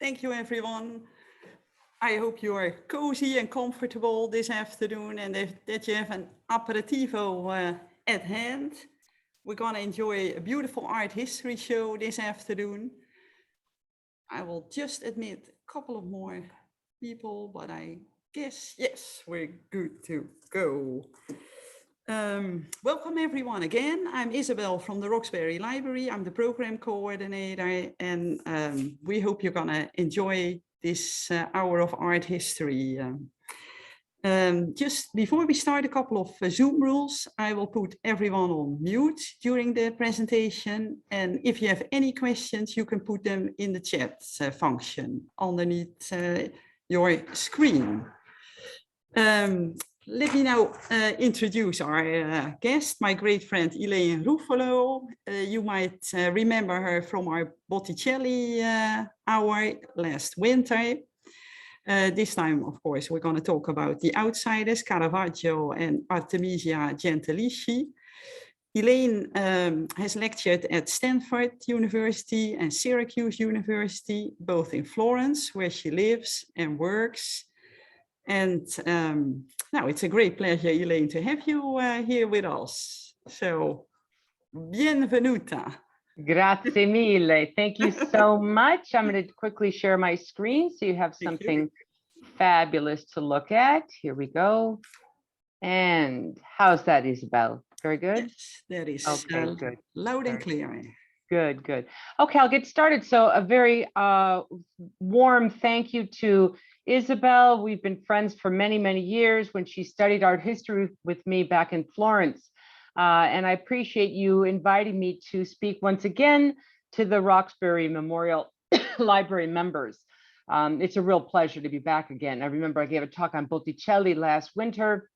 Thank you, everyone. I hope you are cozy and comfortable this afternoon and that you have an aperitivo at hand. We're going to enjoy a beautiful art history show this afternoon. I will just admit a couple of more people, but I guess, yes, we're good to go. Welcome everyone again. I'm Isabel from the Roxbury Library. I'm the program coordinator, and we hope you're gonna enjoy this hour of art history. Just before we start, a couple of Zoom rules. I will put everyone on mute during the presentation, and if you have any questions, you can put them in the chat function underneath your screen. Let me now introduce our guest, my great friend Elaine Ruffolo. You might remember her from our Botticelli hour last winter. This time, of course, we're going to talk about the outsiders, Caravaggio and Artemisia Gentileschi. Elaine has lectured at Stanford University and Syracuse University, both in Florence, where she lives and works. And now it's a great pleasure, Elaine, to have you here with us. So, bienvenuta. Grazie mille. Thank you so much. I'm going to quickly share my screen so you have something fabulous to look at. Here we go. And how's that, Isabel? Very good? Yes, that is okay, good. Loud and clear. Good, good. Okay, I'll get started. So a very warm thank you to Isabel. We've been friends for many, many years when she studied art history with me back in Florence. And I appreciate you inviting me to speak once again to the Roxbury Memorial Library members. It's a real pleasure to be back again. I remember I gave a talk on Botticelli last winter,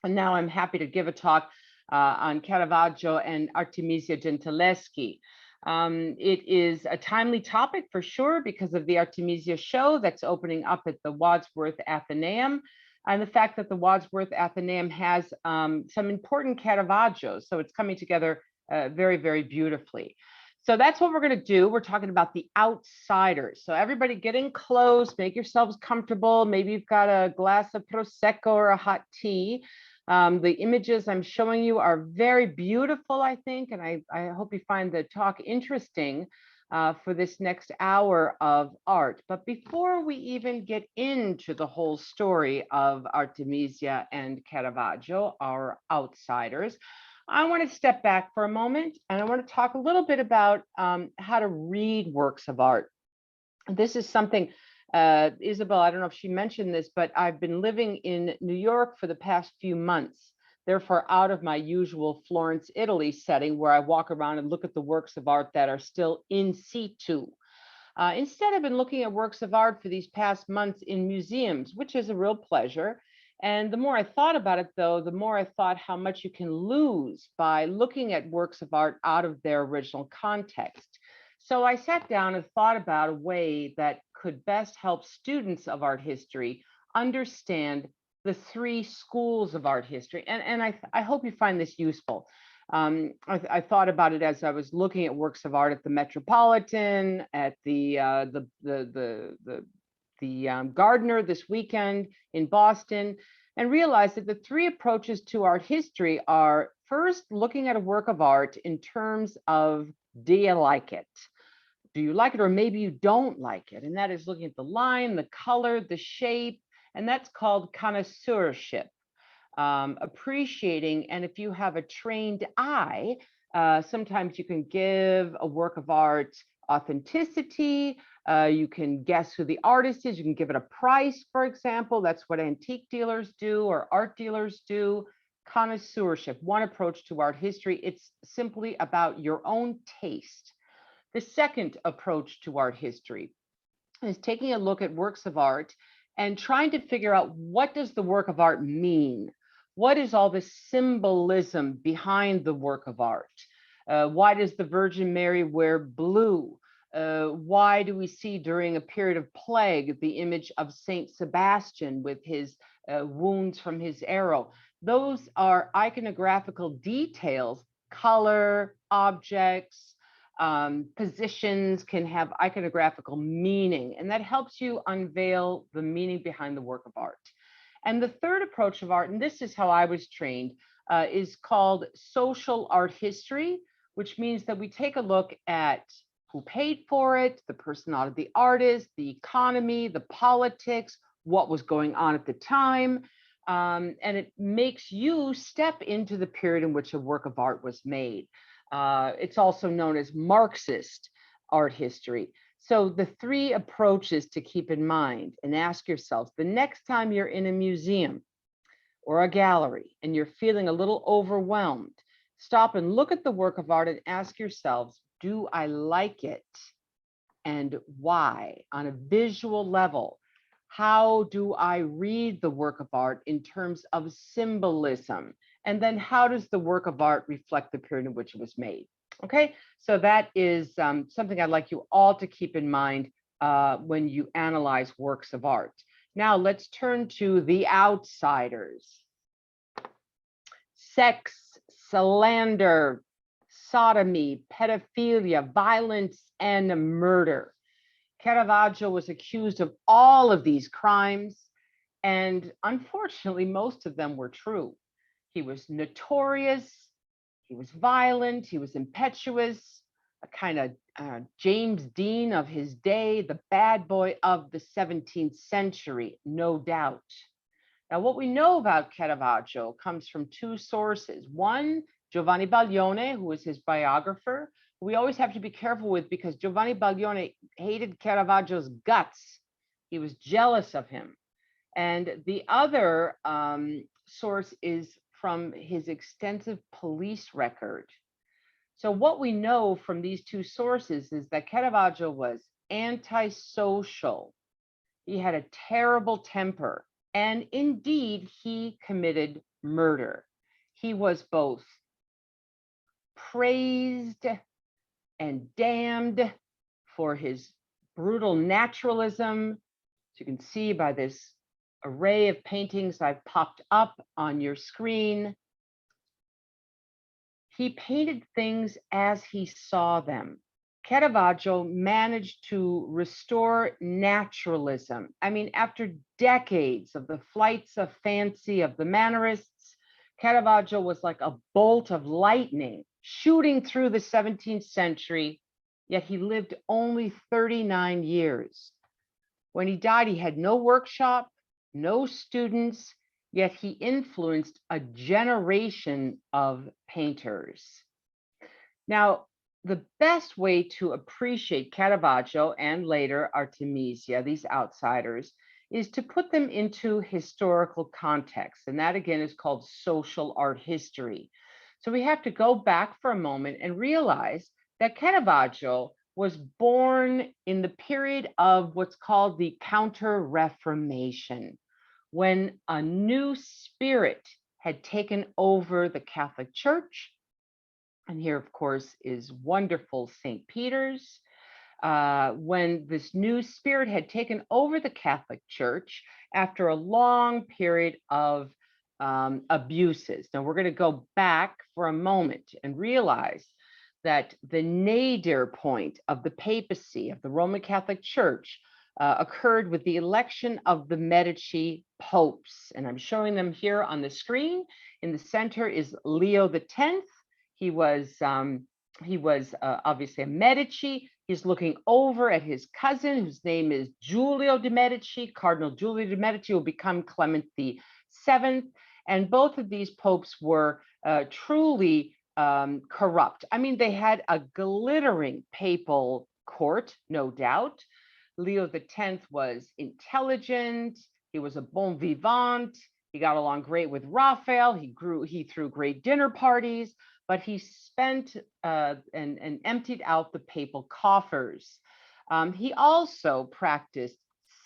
and now I'm happy to give a talk on Caravaggio and Artemisia Gentileschi. It is a timely topic for sure because of the Artemisia show that's opening up at the Wadsworth Athenaeum, and the fact that the Wadsworth Athenaeum has some important Caravaggios. So it's coming together very, very beautifully. So that's what we're going to do. We're talking about the outsiders. So everybody get in close, make yourselves comfortable. Maybe you've got a glass of Prosecco or a hot tea. The images I'm showing you are very beautiful, I think, and I hope you find the talk interesting for this next hour of art. But before we even get into the whole story of Artemisia and Caravaggio, our outsiders, I want to step back for a moment and I want to talk a little bit about how to read works of art. This is something Isabel, I don't know if she mentioned this, but I've been living in New York for the past few months, therefore out of my usual Florence, Italy setting where I walk around and look at the works of art that are still in situ. Instead, I've been looking at works of art for these past months in museums, which is a real pleasure. And the more I thought about it, though, the more I thought how much you can lose by looking at works of art out of their original context. So I sat down and thought about a way that could best help students of art history understand the three schools of art history. And I hope you find this useful. I thought about it as I was looking at works of art at the Metropolitan, at the Gardner this weekend in Boston, and realized that the three approaches to art history are first looking at a work of art in terms of, do you like it? Do you like it, or maybe you don't like it? And that is looking at the line, the color, the shape, and that's called connoisseurship. Appreciating, and if you have a trained eye, sometimes you can give a work of art authenticity. You can guess who the artist is. You can give it a price, for example. That's what antique dealers do or art dealers do. Connoisseurship, one approach to art history. It's simply about your own taste. The second approach to art history is taking a look at works of art and trying to figure out, what does the work of art mean? What is all the symbolism behind the work of art? Why does the Virgin Mary wear blue? Why do we see during a period of plague the image of Saint Sebastian with his wounds from his arrow? Those are iconographical details, color, objects, positions can have iconographical meaning, and that helps you unveil the meaning behind the work of art. And the third approach of art, and this is how I was trained, is called social art history, which means that we take a look at who paid for it, the personality of the artist, the economy, the politics, what was going on at the time. And it makes you step into the period in which a work of art was made. It's also known as Marxist art history. So the three approaches to keep in mind and ask yourselves, the next time you're in a museum or a gallery and you're feeling a little overwhelmed, stop and look at the work of art and ask yourselves, do I like it? And why? On a visual level, how do I read the work of art in terms of symbolism? And then how does the work of art reflect the period in which it was made? Okay, so that is something I'd like you all to keep in mind when you analyze works of art. Now let's turn to the outsiders. Sex, slander, sodomy, pedophilia, violence, and murder. Caravaggio was accused of all of these crimes, and unfortunately, most of them were true. He was notorious, he was violent, he was impetuous, a kind of James Dean of his day, the bad boy of the 17th century, no doubt. Now, what we know about Caravaggio comes from two sources. One, Giovanni Baglione, who was his biographer. We always have to be careful with, because Giovanni Baglione hated Caravaggio's guts. He was jealous of him. And the other source is from his extensive police record. So what we know from these two sources is that Caravaggio was antisocial. He had a terrible temper, and indeed he committed murder. He was both praised and damned for his brutal naturalism. As you can see by this array of paintings I've popped up on your screen, he painted things as he saw them. Caravaggio managed to restore naturalism. I mean, after decades of the flights of fancy of the Mannerists, Caravaggio was like a bolt of lightning shooting through the 17th century, yet he lived only 39 years. When he died, he had no workshop, no students, yet he influenced a generation of painters. Now, the best way to appreciate Caravaggio and later Artemisia, these outsiders, is to put them into historical context. And that again is called social art history. So we have to go back for a moment and realize that Caravaggio was born in the period of what's called the Counter-Reformation, when a new spirit had taken over the Catholic Church. And here, of course, is wonderful St. Peter's. When this new spirit had taken over the Catholic Church after a long period of abuses. Now, we're going to go back for a moment and realize that the nadir point of the papacy, of the Roman Catholic Church, occurred with the election of the Medici popes. And I'm showing them here on the screen. In the center is Leo X. He was obviously a Medici. He's looking over at his cousin, whose name is Giulio de' Medici. Cardinal Giulio de' Medici will become Clement VII. And both of these popes were truly corrupt. I mean, they had a glittering papal court, no doubt. Leo X was intelligent. He was a bon vivant. He got along great with Raphael. He threw great dinner parties, but he spent and emptied out the papal coffers. He also practiced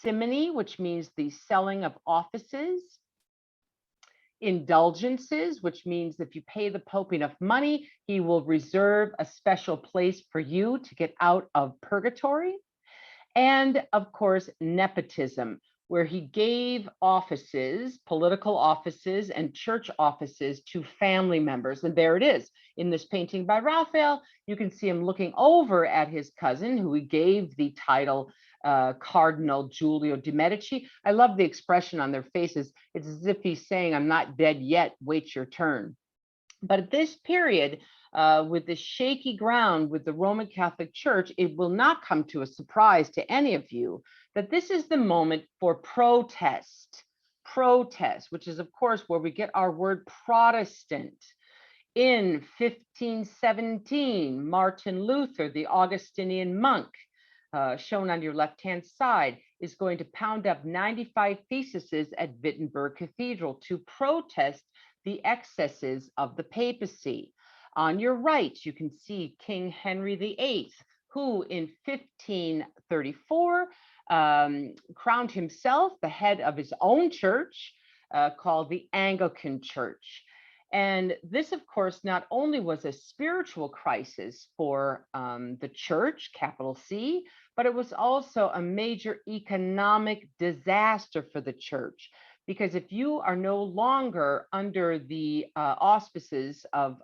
simony, which means the selling of offices, indulgences, which means if you pay the Pope enough money, he will reserve a special place for you to get out of purgatory. And of course, nepotism, where he gave offices, political offices and church offices to family members. And there it is in this painting by Raphael. You can see him looking over at his cousin, who he gave the title Cardinal Giulio de' Medici. I love the expression on their faces. It's as if he's saying, I'm not dead yet, wait your turn. But at this period, with the shaky ground with the Roman Catholic Church, it will not come to a surprise to any of you that this is the moment for protest, which is, of course, where we get our word Protestant. In 1517, Martin Luther, the Augustinian monk, shown on your left-hand side, is going to pound up 95 theses at Wittenberg Cathedral to protest the excesses of the papacy. On your right, you can see King Henry VIII, who in 1534 crowned himself the head of his own church called the Anglican Church. And this, of course, not only was a spiritual crisis for the church, capital C, but it was also a major economic disaster for the church. Because if you are no longer under the auspices of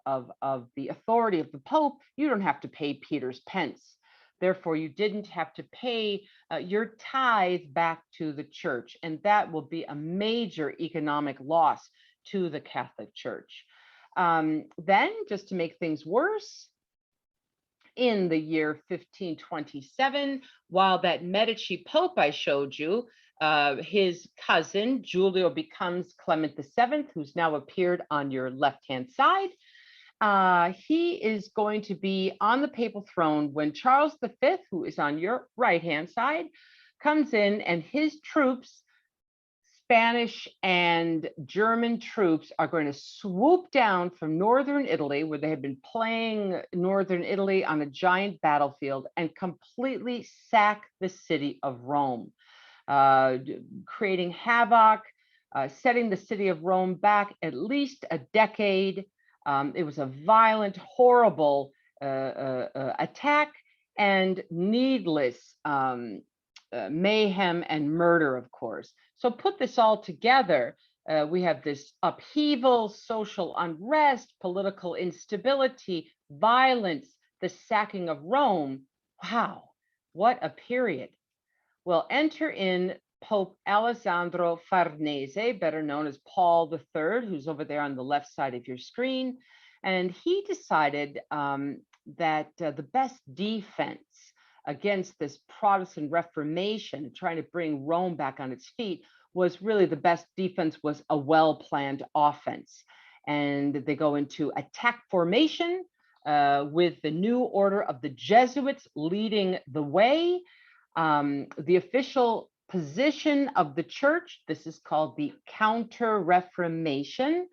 the authority of the Pope, you don't have to pay Peter's pence. Therefore, you didn't have to pay your tithe back to the church. And that will be a major economic loss to the Catholic Church. Then, just to make things worse, in the year 1527, while that Medici Pope I showed you, his cousin Giulio becomes Clement VII, who's now appeared on your left-hand side. He is going to be on the papal throne when Charles V, who is on your right-hand side, comes in, and his troops, Spanish and German troops, are going to swoop down from northern Italy, where they had been playing northern Italy on a giant battlefield, and completely sack the city of Rome, creating havoc, setting the city of Rome back at least a decade. It was a violent, horrible attack and needless mayhem and murder, of course. So put this all together, we have this upheaval, social unrest, political instability, violence, the sacking of Rome. Wow, what a period. Well, enter in Pope Alessandro Farnese, better known as Paul III, who's over there on the left side of your screen. And he decided that the best defense against this Protestant Reformation, trying to bring Rome back on its feet, was really the best defense was a well-planned offense. And they go into attack formation with the new order of the Jesuits leading the way. The official position of the church, this is called the Counter-Reformation,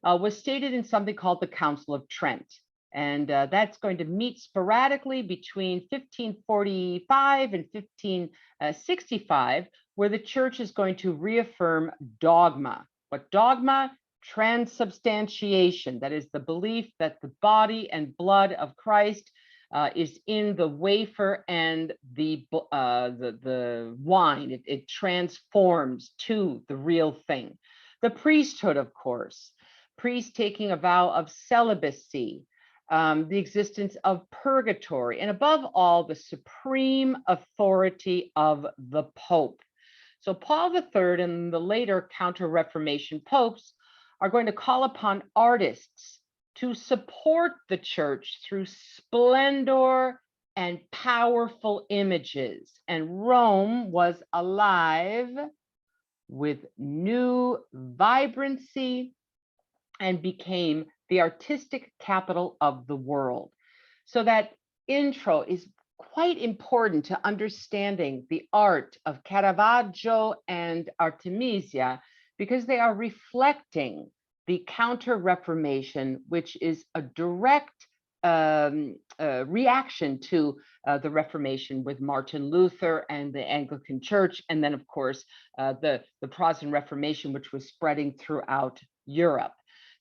was stated in something called the Council of Trent. And that's going to meet sporadically between 1545 and 1565, where the church is going to reaffirm dogma. What dogma? Transubstantiation. That is the belief that the body and blood of Christ is in the wafer and the wine. It transforms to the real thing. The priesthood, of course. Priests taking a vow of celibacy. The existence of purgatory, and above all, the supreme authority of the Pope. So Paul III and the later Counter-Reformation popes are going to call upon artists to support the church through splendor and powerful images. And Rome was alive with new vibrancy and became the artistic capital of the world. So that intro is quite important to understanding the art of Caravaggio and Artemisia, because they are reflecting the Counter-Reformation, which is a direct reaction to the Reformation with Martin Luther and the Anglican Church, and then, of course, the Protestant Reformation, which was spreading throughout Europe.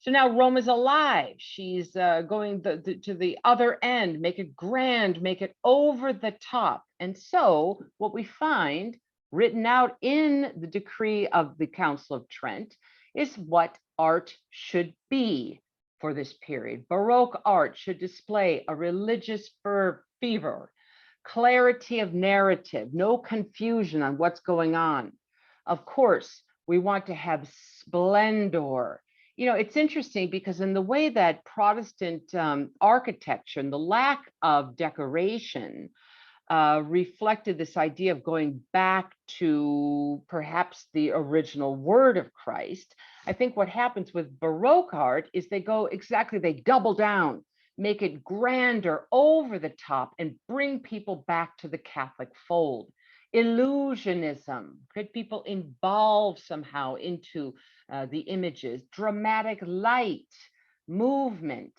So now Rome is alive. She's going to the other end, make it grand, make it over the top. And so what we find, written out in the decree of the Council of Trent, is what art should be for this period. Baroque art should display a religious fervor, clarity of narrative, no confusion on what's going on. Of course, we want to have splendor. You know, it's interesting because in the way that Protestant architecture and the lack of decoration reflected this idea of going back to perhaps the original word of Christ, I think what happens with Baroque art is they double down, make it grander, over the top, and bring people back to the Catholic fold. Illusionism, could people involve somehow into the images, dramatic light, movement,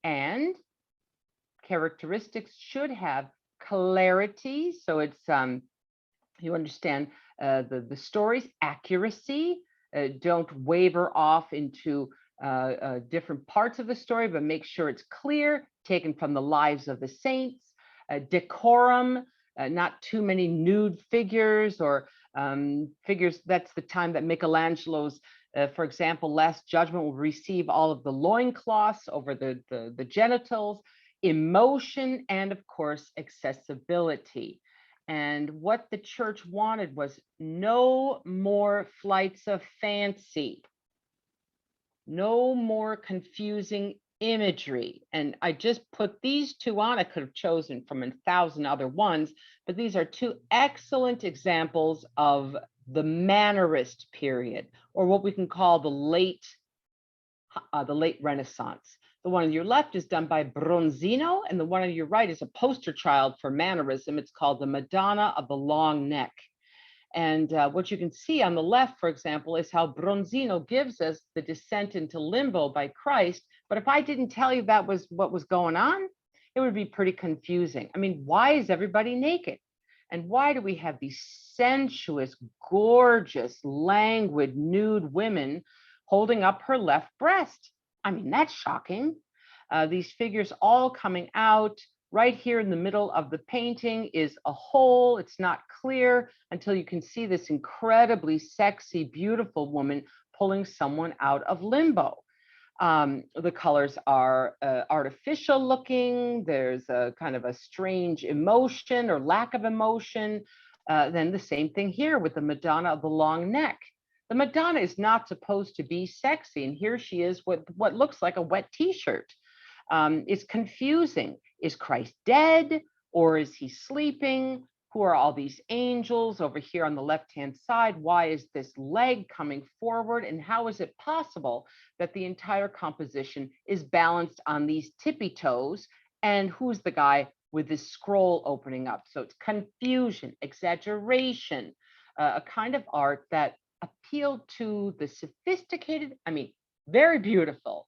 and characteristics should have clarity. So it's, you understand the stories, accuracy, don't waver off into different parts of the story, but make sure it's clear, taken from the lives of the saints, decorum, not too many nude figures or figures. That's the time that Michelangelo's, for example, Last Judgment will receive all of the loincloths over the genitals, emotion, and of course, accessibility. And what the church wanted was no more flights of fancy, no more confusing imagery. And I just put these two on. I could have chosen from 1,000 other ones, but these are two excellent examples of the Mannerist period, or what we can call the late Renaissance. The one on your left is done by Bronzino, and the one on your right is a poster child for Mannerism. It's called the Madonna of the Long Neck. And what you can see on the left, for example, is how Bronzino gives us the descent into limbo by Christ. But if I didn't tell you that was what was going on, it would be pretty confusing. I mean, why is everybody naked? And why do we have these sensuous, gorgeous, languid, nude women holding up her left breast? I mean, that's shocking. These figures all coming out. Right here in the middle of the painting is a hole. It's not clear until you can see this incredibly sexy, beautiful woman pulling someone out of limbo. The colors are artificial looking. There's a kind of a strange emotion or lack of emotion. Then the same thing here with the Madonna of the Long Neck. The Madonna is not supposed to be sexy, and here she is with what looks like a wet t-shirt. It's confusing. Is Christ dead, or is he sleeping? Who are all these angels over here on the left-hand side? Why is this leg coming forward? And how is it possible that the entire composition is balanced on these tippy toes? And who's the guy with this scroll opening up? So it's confusion, exaggeration, a kind of art that appealed to the sophisticated, I mean, very beautiful,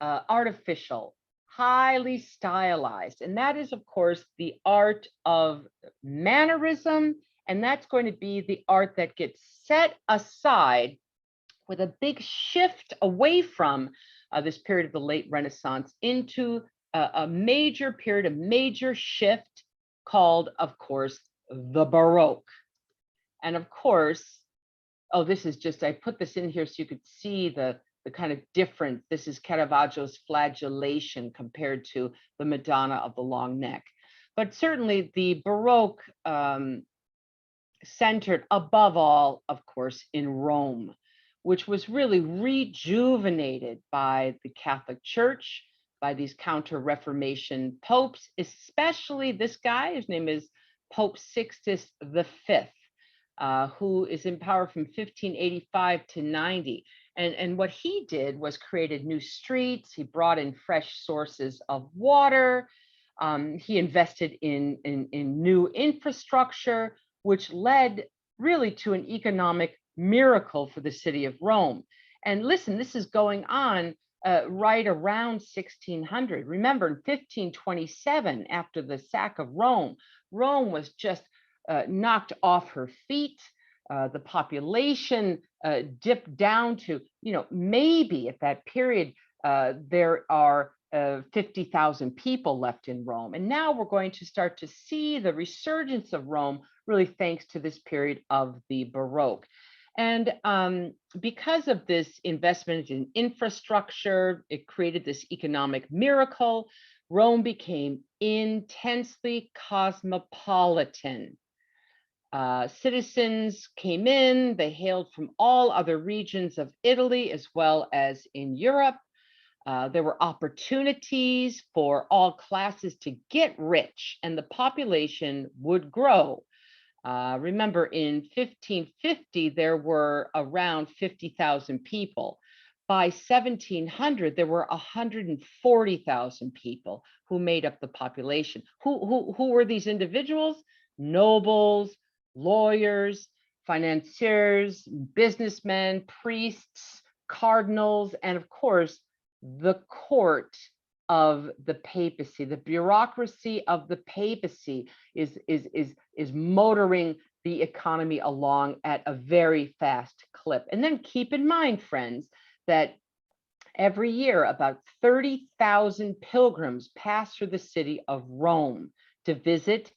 artificial, highly stylized. And that is, of course, the art of mannerism. And that's going to be the art that gets set aside with a big shift away from this period of the late Renaissance into a major period, a major shift called, of course, the Baroque. And of course, oh, this is just, I put this in here so you could see the kind of difference. This is Caravaggio's flagellation compared to the Madonna of the Long Neck. But certainly the Baroque centered above all, of course, in Rome, which was really rejuvenated by the Catholic Church, by these Counter-Reformation popes, especially this guy, his name is Pope Sixtus V, who is in power from 1585 to 90. And what he did was created new streets. He brought in fresh sources of water. He invested in new infrastructure, which led really to an economic miracle for the city of Rome. And listen, this is going on right around 1600. Remember, in 1527, after the sack of Rome, Rome was just knocked off her feet. The population dipped down to, maybe at that period, there are 50,000 people left in Rome. And now we're going to start to see the resurgence of Rome, really thanks to this period of the Baroque. And because of this investment in infrastructure, it created this economic miracle. Rome became intensely cosmopolitan. Citizens came in, they hailed from all other regions of Italy as well as in Europe. There were opportunities for all classes to get rich, and the population would grow. Remember, in 1550, there were around 50,000 people. By 1700, there were 140,000 people who made up the population. Who were these individuals? Nobles, lawyers, financiers, businessmen, priests, cardinals, and of course, the court of the papacy. The bureaucracy of the papacy is motoring the economy along at a very fast clip. And then keep in mind, friends, that every year about 30,000 pilgrims pass through the city of Rome to visit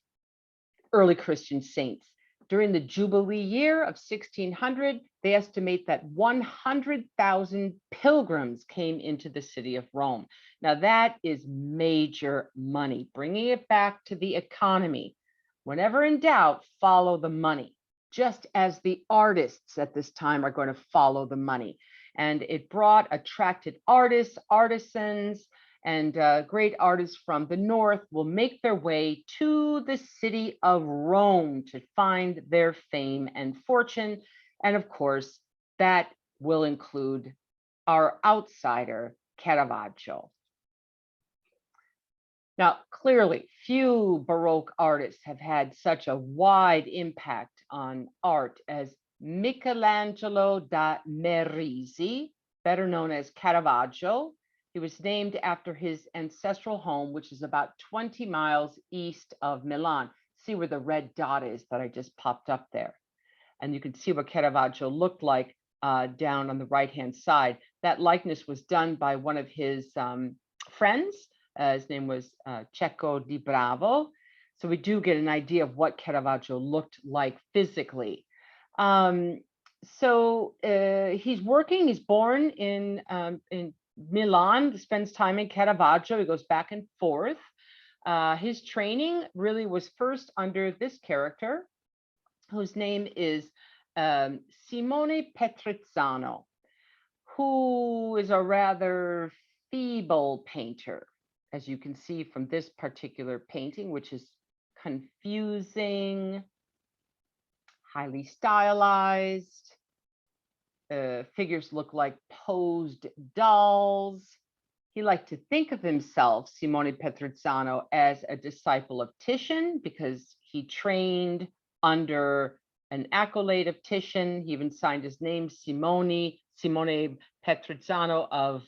early Christian saints. During the Jubilee year of 1600, they estimate that 100,000 pilgrims came into the city of Rome. Now that is major money, bringing it back to the economy. Whenever in doubt, follow the money, just as the artists at this time are going to follow the money. And it attracted artists, artisans, and great artists from the north will make their way to the city of Rome to find their fame and fortune. And of course, that will include our outsider, Caravaggio. Now, clearly, few Baroque artists have had such a wide impact on art as Michelangelo da Merisi, better known as Caravaggio. He was named after his ancestral home, which is about 20 miles east of Milan. See where the red dot is that I just popped up there. And you can see what Caravaggio looked like down on the right-hand side. That likeness was done by one of his friends. His name was Cecco di Bravo. So we do get an idea of what Caravaggio looked like physically. He's working, he's born in Milan, spends time in Caravaggio, he goes back and forth. His training really was first under this character, whose name is Simone Petruzzano, who is a rather feeble painter, as you can see from this particular painting, which is confusing, highly stylized. Figures look like posed dolls. He liked to think of himself, Simone Petruzzano, as a disciple of Titian because he trained under an accolade of Titian. He even signed his name, Simone Petruzzano of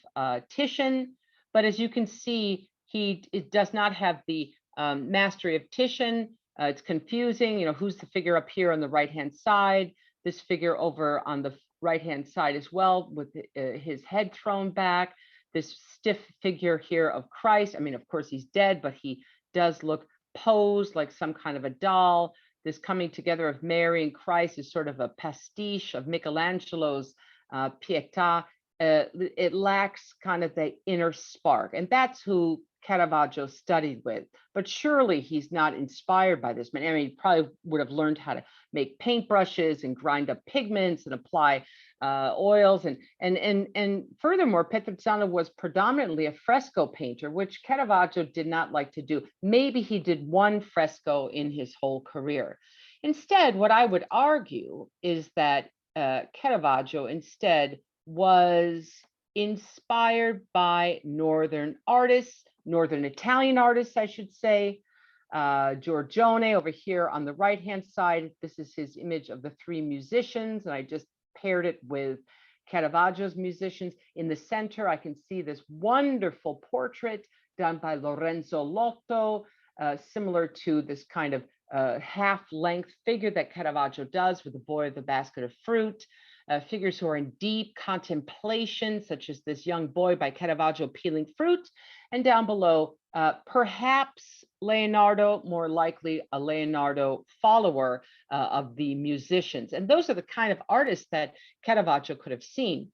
Titian. But as you can see, it does not have the mastery of Titian. It's confusing. You know, who's the figure up here on the right-hand side? This figure over on the right-hand side as well, with his head thrown back. This stiff figure here of Christ. I mean, of course, he's dead, but he does look posed like some kind of a doll. This coming together of Mary and Christ is sort of a pastiche of Michelangelo's Pietà. It lacks kind of the inner spark, and that's who Caravaggio studied with. But surely he's not inspired by this man. I mean, he probably would have learned how to make paintbrushes and grind up pigments and apply oils. And furthermore, Petruzzano was predominantly a fresco painter, which Caravaggio did not like to do. Maybe he did one fresco in his whole career. Instead, what I would argue is that Caravaggio instead was inspired by Northern artists, Northern Italian artists, I should say. Giorgione over here on the right-hand side, this is his image of the three musicians, and I just paired it with Caravaggio's musicians. In the center, I can see this wonderful portrait done by Lorenzo Lotto, similar to this kind of half-length figure that Caravaggio does with the boy of the basket of fruit. figures who are in deep contemplation, such as this young boy by Caravaggio peeling fruit. And down below, perhaps Leonardo, more likely a Leonardo follower of the musicians. And those are the kind of artists that Caravaggio could have seen.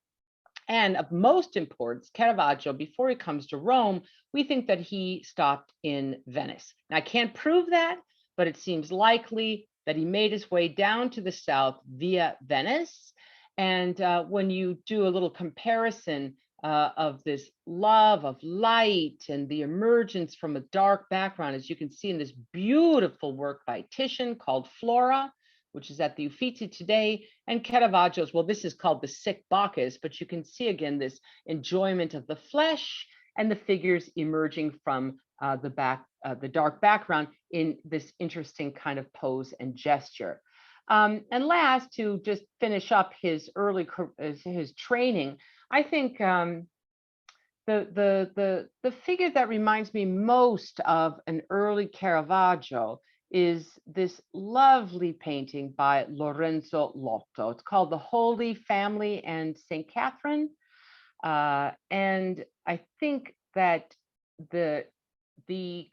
And of most importance, Caravaggio, before he comes to Rome, we think that he stopped in Venice. Now, I can't prove that, but it seems likely that he made his way down to the south via Venice. And when you do a little comparison of this love of light and the emergence from a dark background, as you can see in this beautiful work by Titian called Flora, which is at the Uffizi today, and Caravaggio's, well, this is called the Sick Bacchus, but you can see again this enjoyment of the flesh and the figures emerging from the dark background in this interesting kind of pose and gesture. And last, to just finish up his his training, I think the figure that reminds me most of an early Caravaggio is this lovely painting by Lorenzo Lotto. It's called The Holy Family and St. Catherine. And I think that the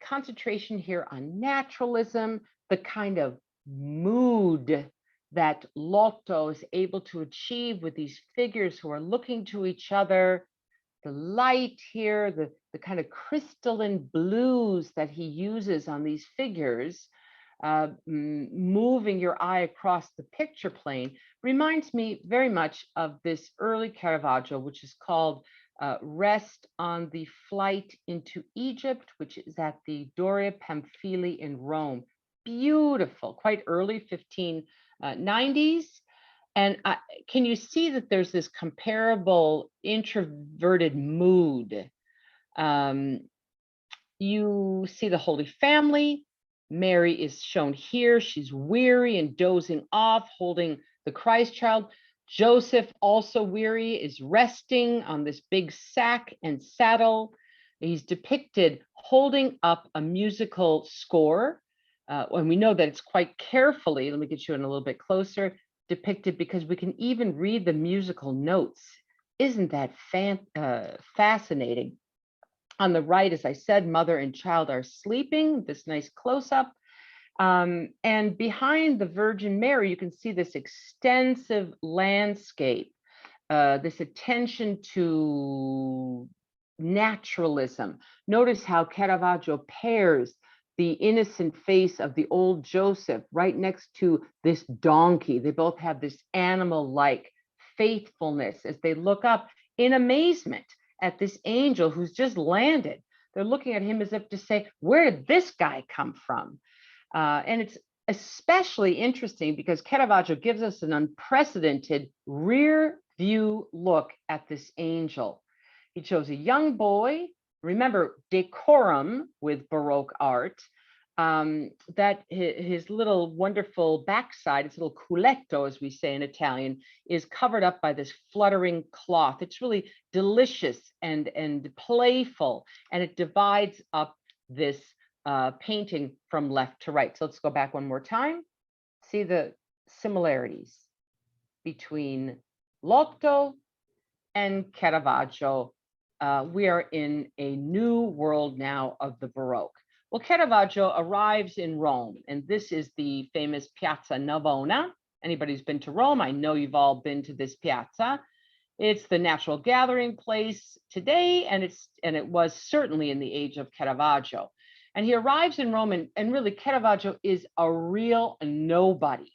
concentration here on naturalism, the kind of mood that Lotto is able to achieve with these figures who are looking to each other, the light here, the kind of crystalline blues that he uses on these figures, moving your eye across the picture plane, reminds me very much of this early Caravaggio, which is called Rest on the Flight into Egypt, which is at the Doria Pamphili in Rome. Beautiful, quite early 1590s. And can you see that there's this comparable introverted mood? You see the Holy Family. Mary is shown here. She's weary and dozing off, holding the Christ child. Joseph, also weary, is resting on this big sack and saddle. He's depicted holding up a musical score. And we know that it's quite carefully, let me get you in a little bit closer, depicted because we can even read the musical notes. Isn't that fascinating? On the right, as I said, mother and child are sleeping, this nice close-up. And behind the Virgin Mary, you can see this extensive landscape, this attention to naturalism. Notice how Caravaggio pairs the innocent face of the old Joseph right next to this donkey. They both have this animal-like faithfulness as they look up in amazement at this angel who's just landed. They're looking at him as if to say, where did this guy come from? And it's especially interesting because Caravaggio gives us an unprecedented rear view look at this angel. He shows a young boy, remember decorum with Baroque art, that his little wonderful backside, his little culetto, as we say in Italian, is covered up by this fluttering cloth. It's really delicious and playful, and it divides up this painting from left to right. So let's go back one more time. See the similarities between Lotto and Caravaggio. We are in a new world now of the Baroque. Well, Caravaggio arrives in Rome, and this is the famous Piazza Navona. Anybody who's been to Rome, I know you've all been to this piazza. It's the natural gathering place today, and it was certainly in the age of Caravaggio. And he arrives in Rome, and really Caravaggio is a real nobody.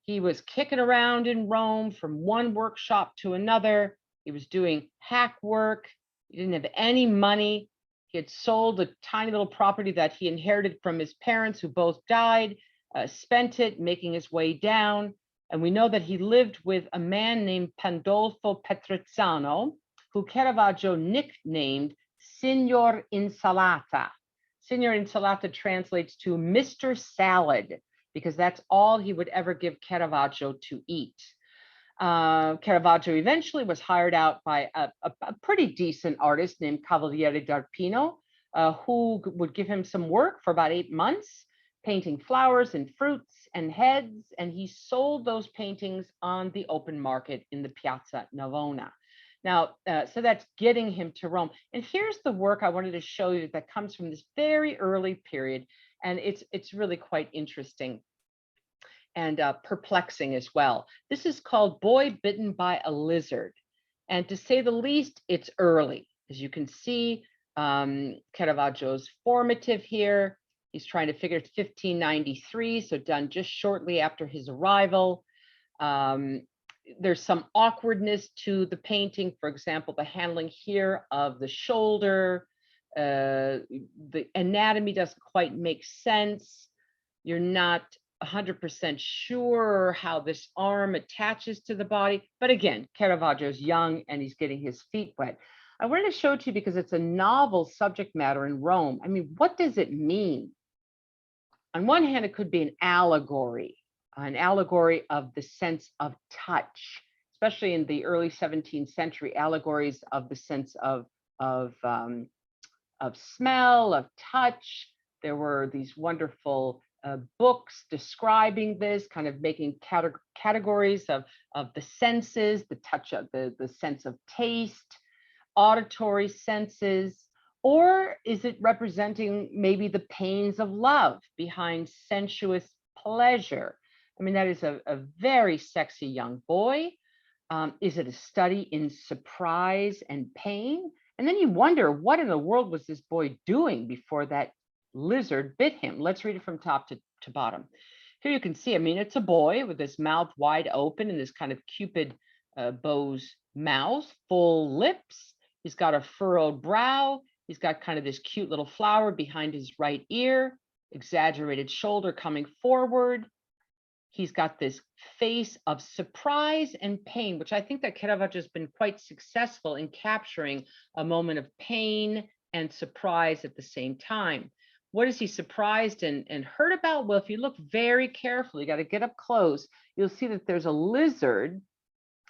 He was kicking around in Rome from one workshop to another. He was doing hack work. He didn't have any money. He had sold a tiny little property that he inherited from his parents, who both died, spent it making his way down. And we know that he lived with a man named Pandolfo Petruzzano, who Caravaggio nicknamed Signor Insalata. Signor Insalata translates to Mr. Salad, because that's all he would ever give Caravaggio to eat. Caravaggio eventually was hired out by a pretty decent artist named Cavaliere d'Arpino, who would give him some work for about 8 months. painting flowers and fruits and heads, and he sold those paintings on the open market in the Piazza Navona. Now, so that's getting him to Rome. And here's the work I wanted to show you that comes from this very early period, and it's really quite interesting and perplexing as well. This is called Boy Bitten by a Lizard. And to say the least, it's early. As you can see, Caravaggio's formative here. He's trying to figure it's 1593, so done just shortly after his arrival. There's some awkwardness to the painting. For example, the handling here of the shoulder, the anatomy doesn't quite make sense. You're not 100% sure how this arm attaches to the body. But again, Caravaggio's young and he's getting his feet wet. I wanted to show it to you because it's a novel subject matter in Rome. I mean, what does it mean? On one hand, it could be an allegory of the sense of touch, especially in the early 17th century, allegories of the sense of smell, of touch. There were these wonderful books describing this, kind of making categories of the senses, the touch of the sense of taste, auditory senses. Or is it representing maybe the pains of love behind sensuous pleasure? I mean, that is a very sexy young boy. Is it a study in surprise and pain? And then you wonder, what in the world was this boy doing before that lizard bit him? Let's read it from top to bottom. Here you can see, I mean, it's a boy with his mouth wide open and this kind of Cupid bow's mouth, full lips. He's got a furrowed brow. He's got kind of this cute little flower behind his right ear, exaggerated shoulder coming forward. He's got this face of surprise and pain, which I think that Caravaggio has been quite successful in capturing a moment of pain and surprise at the same time. What is he surprised and hurt about? Well, if you look very carefully, you got to get up close, you'll see that there's a lizard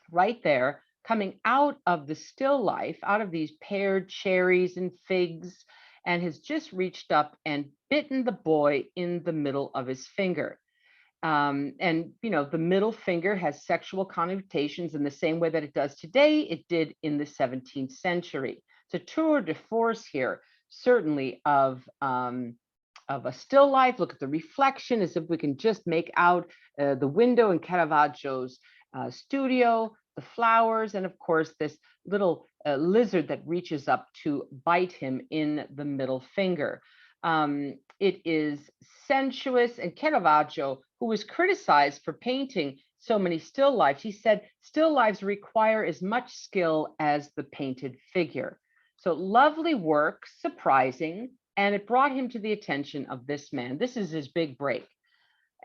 right there coming out of the still life, out of these paired cherries and figs, and has just reached up and bitten the boy in the middle of his finger. And, you know, the middle finger has sexual connotations in the same way that it does today, it did in the 17th century. It's a tour de force here, certainly of a still life. Look at the reflection, as if we can just make out the window in Caravaggio's studio, the flowers, and of course, this little lizard that reaches up to bite him in the middle finger. It is sensuous, and Caravaggio, who was criticized for painting so many still lifes, he said, still lifes require as much skill as the painted figure. So lovely work, surprising, and it brought him to the attention of this man. This is his big break.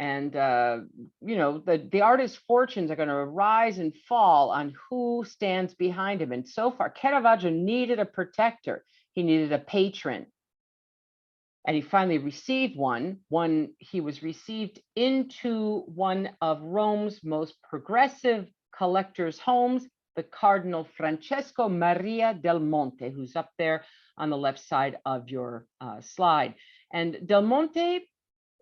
And, you know, the artist's fortunes are going to rise and fall on who stands behind him. And so far, Caravaggio needed a protector. He needed a patron. And he finally received one. He was received into one of Rome's most progressive collectors' homes, the Cardinal Francesco Maria del Monte, who's up there on the left side of your slide. And Del Monte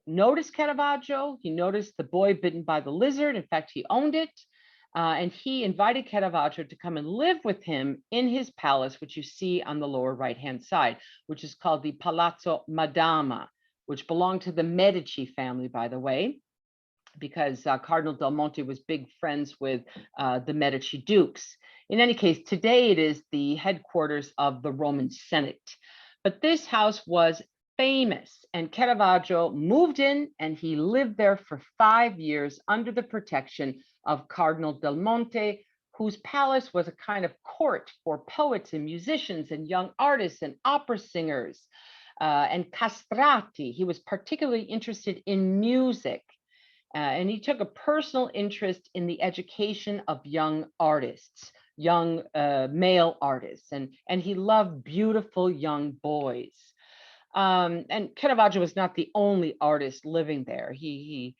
noticed Caravaggio. He noticed the boy bitten by the lizard. In fact, he owned it. And he invited Caravaggio to come and live with him in his palace, which you see on the lower right-hand side, which is called the Palazzo Madama, which belonged to the Medici family, by the way, because Cardinal Del Monte was big friends with the Medici dukes. In any case, today it is the headquarters of the Roman Senate. But this house was famous, and Caravaggio moved in and he lived there for 5 years under the protection of Cardinal Del Monte, whose palace was a kind of court for poets and musicians and young artists and opera singers and castrati. He was particularly interested in music, and he took a personal interest in the education of young artists, young male artists, and he loved beautiful young boys. And Caravaggio was not the only artist living there. He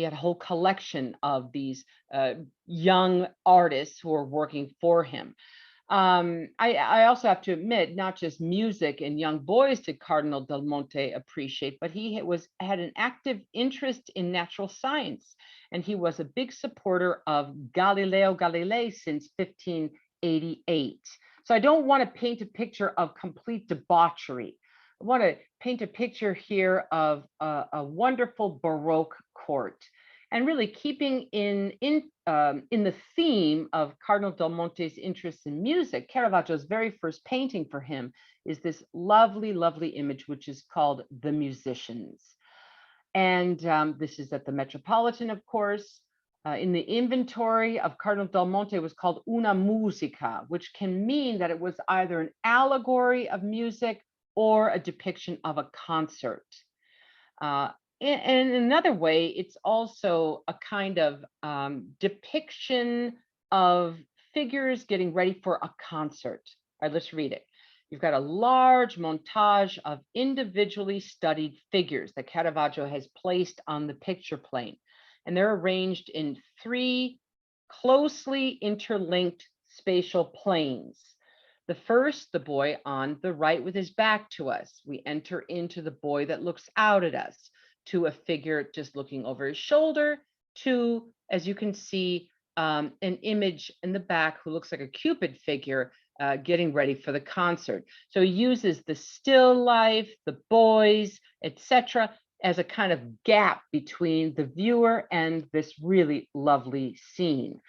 had a whole collection of these young artists who were working for him. I also have to admit, not just music and young boys did Cardinal Del Monte appreciate, but he had an active interest in natural science, and he was a big supporter of Galileo Galilei since 1588. So I don't want to paint a picture of complete debauchery. I want to paint a picture here of a wonderful Baroque court. And really keeping in the theme of Cardinal Del Monte's interest in music, Caravaggio's very first painting for him is this lovely, lovely image, which is called The Musicians. And this is at the Metropolitan, of course. In the inventory of Cardinal Del Monte, it was called Una Musica, which can mean that it was either an allegory of music or a depiction of a concert. And in another way, it's also a kind of depiction of figures getting ready for a concert. All right, let's read it. You've got a large montage of individually studied figures that Caravaggio has placed on the picture plane. And they're arranged in 3 closely interlinked spatial planes. The first, the boy on the right with his back to us. We enter into the boy that looks out at us, to a figure just looking over his shoulder, to, as you can see, an image in the back who looks like a Cupid figure getting ready for the concert. So he uses the still life, the boys, etc., as a kind of gap between the viewer and this really lovely scene.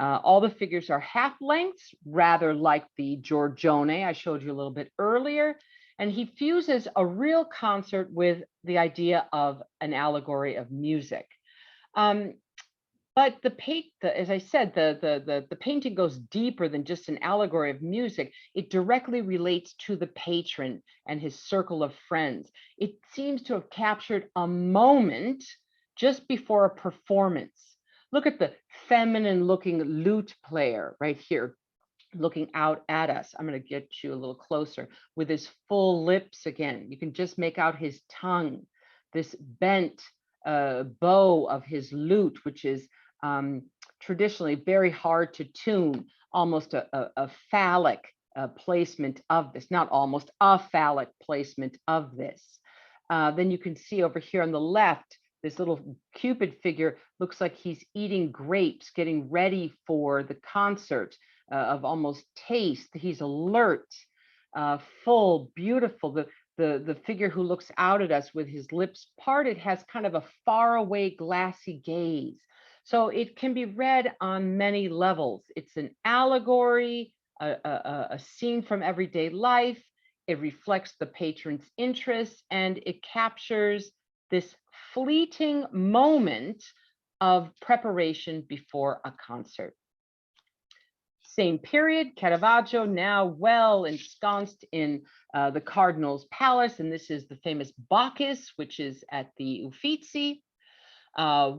All the figures are half lengths, rather like the Giorgione I showed you a little bit earlier. And he fuses a real concert with the idea of an allegory of music. But as I said, the painting goes deeper than just an allegory of music. It directly relates to the patron and his circle of friends. It seems to have captured a moment just before a performance. Look at the feminine looking lute player right here, looking out at us. I'm going to get you a little closer with his full lips again. You can just make out his tongue, this bent bow of his lute, which is traditionally very hard to tune, almost a phallic placement of this, not almost, a phallic placement of this. Then you can see over here on the left, this little Cupid figure looks like he's eating grapes, getting ready for the concert of almost taste. He's alert, full, beautiful. The figure who looks out at us with his lips parted has kind of a faraway glassy gaze. So it can be read on many levels. It's an allegory, a scene from everyday life. It reflects the patron's interests, and it captures this fleeting moment of preparation before a concert. Same period, Caravaggio, now well ensconced in the Cardinal's palace, and this is the famous Bacchus, which is at the Uffizi,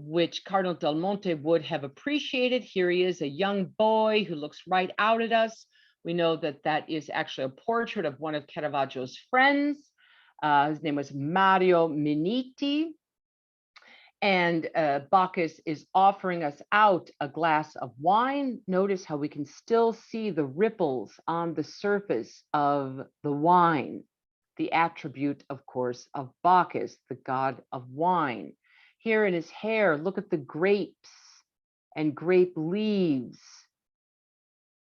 which Cardinal Del Monte would have appreciated. Here he is, a young boy who looks right out at us. We know that that is actually a portrait of one of Caravaggio's friends. His name was Mario Minetti. And Bacchus is offering us out a glass of wine. Notice how we can still see the ripples on the surface of the wine, the attribute, of course, of Bacchus, the god of wine. Here in his hair, look at the grapes and grape leaves,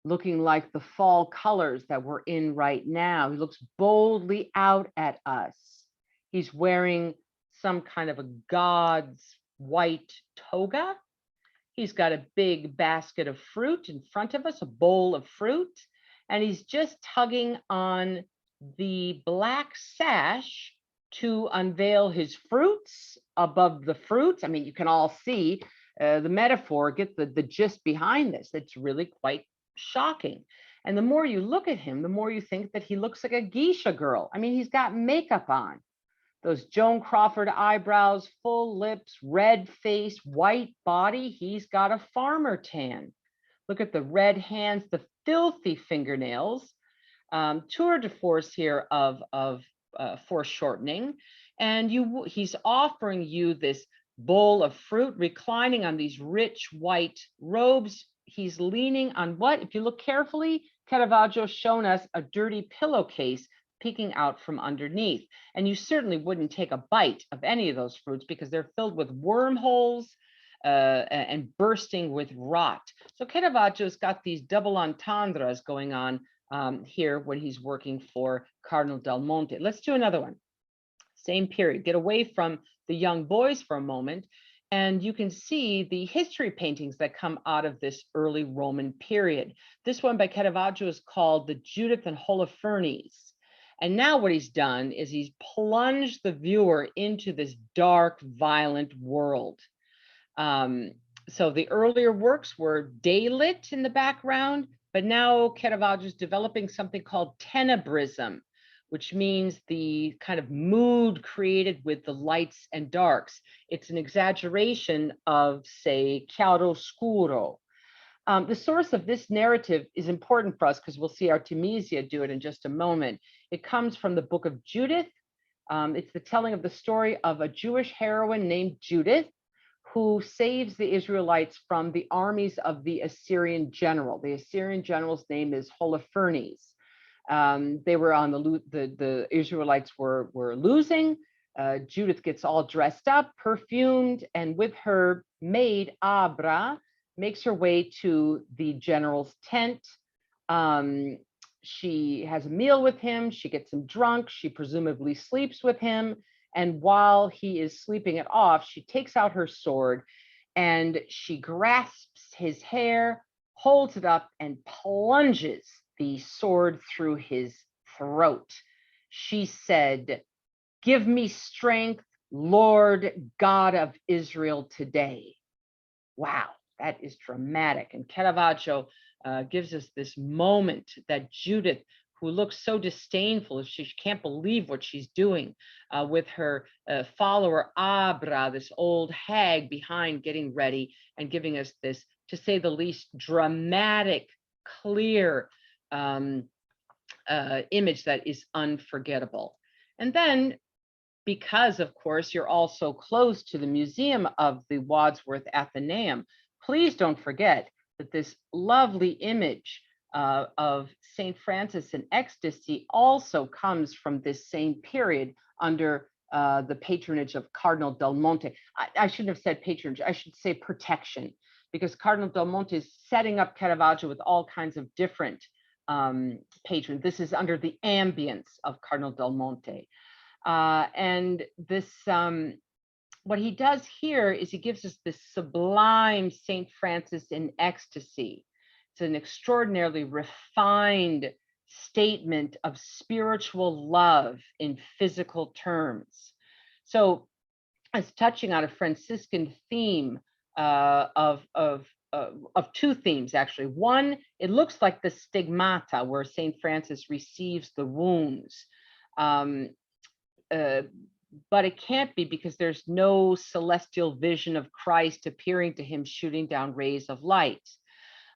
looking like the fall colors that we're in right now. He looks boldly out at us. He's wearing some kind of a god's white toga. He's got a big basket of fruit in front of us, a bowl of fruit, and he's just tugging on the black sash to unveil his fruits above the fruits. I mean, you can all see the metaphor, get the gist behind this. It's really quite shocking. And the more you look at him, the more you think that he looks like a geisha girl. I mean, he's got makeup on. Those Joan Crawford eyebrows, full lips, red face, white body. He's got a farmer tan. Look at the red hands, the filthy fingernails. Tour de force here of foreshortening. And he's offering you this bowl of fruit, reclining on these rich white robes. He's leaning on what? If you look carefully, Caravaggio's shown us a dirty pillowcase peeking out from underneath. And you certainly wouldn't take a bite of any of those fruits because they're filled with wormholes and bursting with rot. So Caravaggio's got these double entendres going on here when he's working for Cardinal Del Monte. Let's do another one. Same period. Get away from the young boys for a moment, and you can see the history paintings that come out of this early Roman period. This one by Caravaggio is called the Judith and Holofernes. And now what he's done is he's plunged the viewer into this dark, violent world. So the earlier works were daylit in the background, but now Caravaggio is developing something called Tenebrism, which means the kind of mood created with the lights and darks. It's an exaggeration of, say, chiaroscuro. The source of this narrative is important for us because we'll see Artemisia do it in just a moment. It comes from the book of Judith. It's the telling of the story of a Jewish heroine named Judith who saves the Israelites from the armies of the Assyrian general. The Assyrian general's name is Holofernes. They were on the Israelites were losing. Judith gets all dressed up, perfumed, and with her maid Abra, makes her way to the general's tent. She has a meal with him. She gets him drunk. She presumably sleeps with him. And while he is sleeping it off, she takes out her sword and she grasps his hair, holds it up, and plunges the sword through his throat. She said, "Give me strength, Lord God of Israel, today." Wow, that is dramatic. And Caravaggio gives us this moment that Judith, who looks so disdainful, she can't believe what she's doing, with her follower Abra, this old hag behind, getting ready and giving us this, to say the least, dramatic, clear image that is unforgettable. And then, because of course you're all so close to the museum of the Wadsworth Athenaeum, please don't forget that this lovely image of St. Francis in ecstasy also comes from this same period under the patronage of Cardinal Del Monte. I shouldn't have said patronage, I should say protection, because Cardinal Del Monte is setting up Caravaggio with all kinds of different patrons. This is under the ambience of Cardinal Del Monte. And this, what he does here is he gives us this sublime St. Francis in ecstasy. It's an extraordinarily refined statement of spiritual love in physical terms. So it's touching on a Franciscan theme of two themes, actually. One, it looks like the stigmata where St. Francis receives the wounds. But it can't be, because there's no celestial vision of Christ appearing to him shooting down rays of light.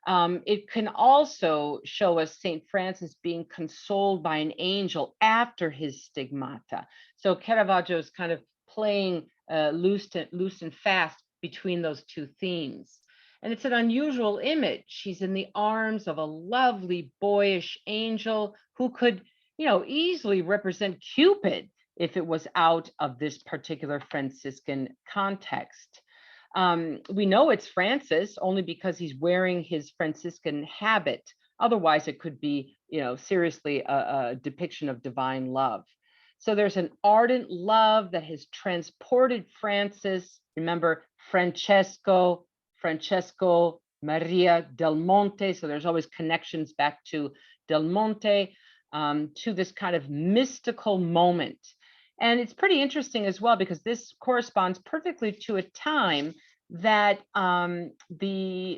It can also show us St. Francis being consoled by an angel after his stigmata. So Caravaggio is kind of playing loose and fast between those two themes. And it's an unusual image. She's in the arms of a lovely boyish angel who could, easily represent Cupid if it was out of this particular Franciscan context. We know it's Francis only because he's wearing his Franciscan habit. Otherwise, it could be, seriously a depiction of divine love. So there's an ardent love that has transported Francis. Remember, Francesco Maria del Monte. So there's always connections back to Del Monte, to this kind of mystical moment. And it's pretty interesting as well, because this corresponds perfectly to a time that the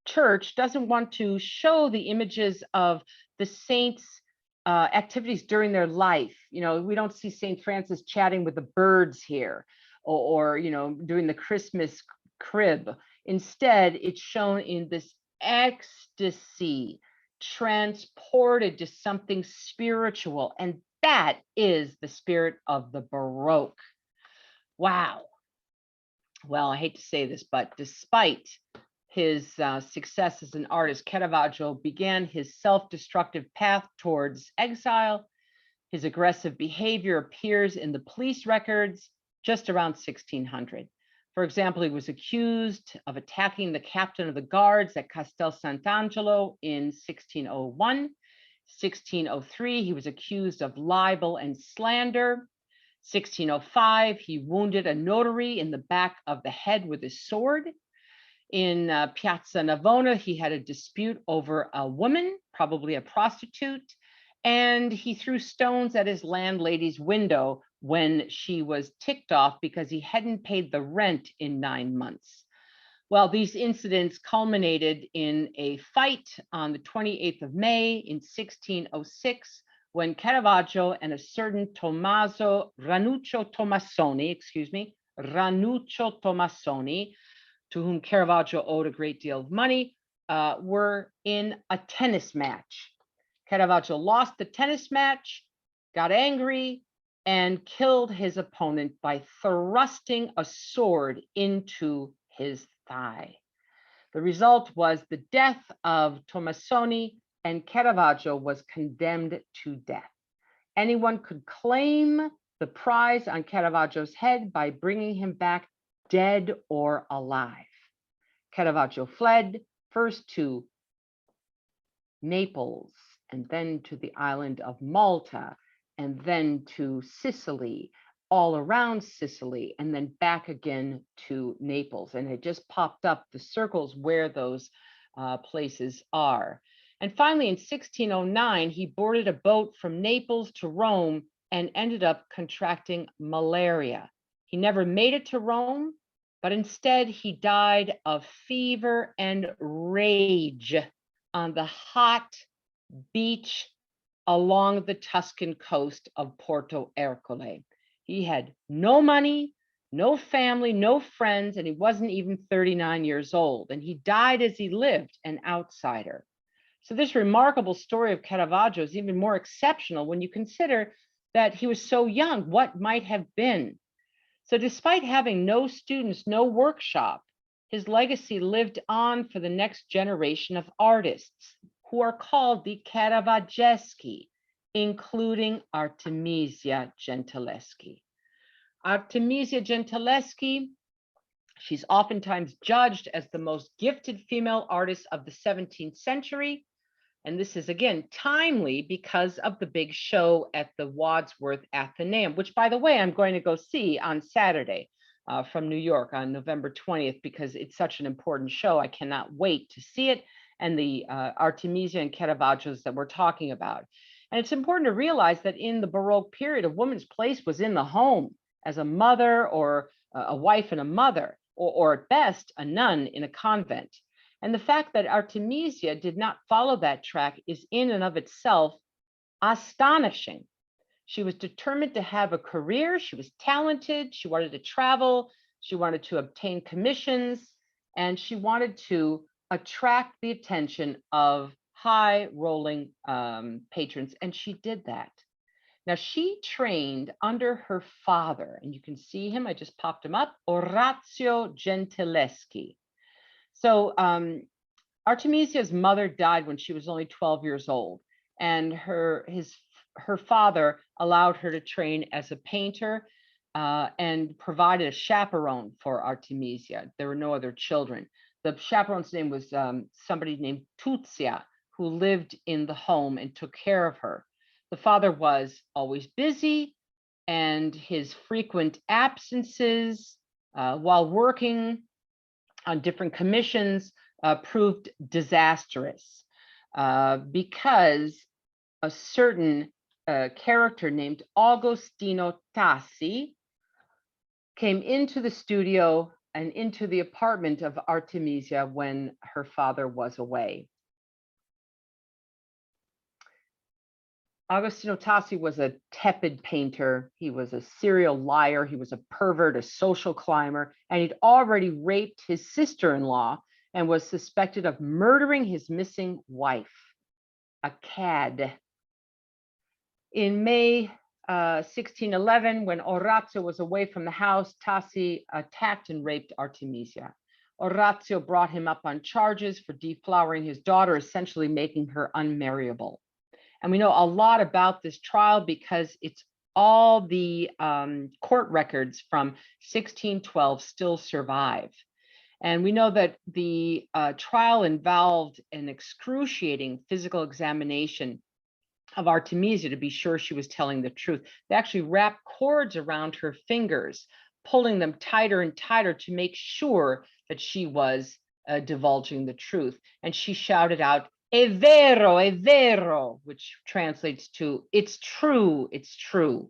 church doesn't want to show the images of the saints' activities during their life. We don't see St. Francis chatting with the birds here, or doing the Christmas crib. Instead, it's shown in this ecstasy, transported to something spiritual. And that is the spirit of the Baroque. Wow. Well, I hate to say this, but despite his success as an artist, Caravaggio began his self-destructive path towards exile. His aggressive behavior appears in the police records just around 1600. For example, he was accused of attacking the captain of the guards at Castel Sant'Angelo in 1601. 1603, he was accused of libel and slander. 1605, he wounded a notary in the back of the head with his sword. In Piazza Navona, he had a dispute over a woman, probably a prostitute, and he threw stones at his landlady's window when she was ticked off because he hadn't paid the rent in 9 months. Well, these incidents culminated in a fight on the 28th of May in 1606, when Caravaggio and a certain Ranuccio Tomassoni, to whom Caravaggio owed a great deal of money, were in a tennis match. Caravaggio lost the tennis match, got angry, and killed his opponent by thrusting a sword into his thigh. The result was the death of Tomassoni, and Caravaggio was condemned to death. Anyone could claim the prize on Caravaggio's head by bringing him back dead or alive. Caravaggio fled first to Naples, and then to the island of Malta, and then to Sicily, all around Sicily, and then back again to Naples. And it just popped up the circles where those places are. And finally, in 1609, he boarded a boat from Naples to Rome and ended up contracting malaria. He never made it to Rome, but instead he died of fever and rage on the hot beach along the Tuscan coast of Porto Ercole. He had no money, no family, no friends, and he wasn't even 39 years old. And he died as he lived, an outsider. So this remarkable story of Caravaggio is even more exceptional when you consider that he was so young. What might have been? So despite having no students, no workshop, his legacy lived on for the next generation of artists, who are called the Caravaggeschi, including Artemisia Gentileschi. Artemisia Gentileschi, she's oftentimes judged as the most gifted female artist of the 17th century. And this is, again, timely because of the big show at the Wadsworth Athenaeum, which, by the way, I'm going to go see on Saturday from New York on November 20th, because it's such an important show. I cannot wait to see it, and the Artemisia and Caravaggios that we're talking about. And it's important to realize that in the Baroque period, a woman's place was in the home as a mother or a wife and a mother, or at best, a nun in a convent. And the fact that Artemisia did not follow that track is in and of itself astonishing. She was determined to have a career. She was talented. She wanted to travel. She wanted to obtain commissions, and she wanted to attract the attention of high rolling patrons. And she did that. Now, she trained under her father, and you can see him. I just popped him up, Orazio Gentileschi. So Artemisia's mother died when she was only 12 years old, and her father allowed her to train as a painter and provided a chaperone for Artemisia. There were no other children. The chaperone's name was somebody named Tuzia, who lived in the home and took care of her. The father was always busy, and his frequent absences while working on different commissions proved disastrous because a certain character named Agostino Tassi came into the studio and into the apartment of Artemisia when her father was away. Agostino Tassi was a tepid painter. He was a serial liar. He was a pervert, a social climber, and he'd already raped his sister-in-law and was suspected of murdering his missing wife, a cad. In May 1611, when Orazio was away from the house, Tassi attacked and raped Artemisia. Orazio brought him up on charges for deflowering his daughter, essentially making her unmarriable. And we know a lot about this trial because it's all the court records from 1612 still survive. And we know that the trial involved an excruciating physical examination of Artemisia to be sure she was telling the truth. They actually wrapped cords around her fingers, pulling them tighter and tighter to make sure that she was divulging the truth. And she shouted out, "È vero," which translates to, "It's true, it's true."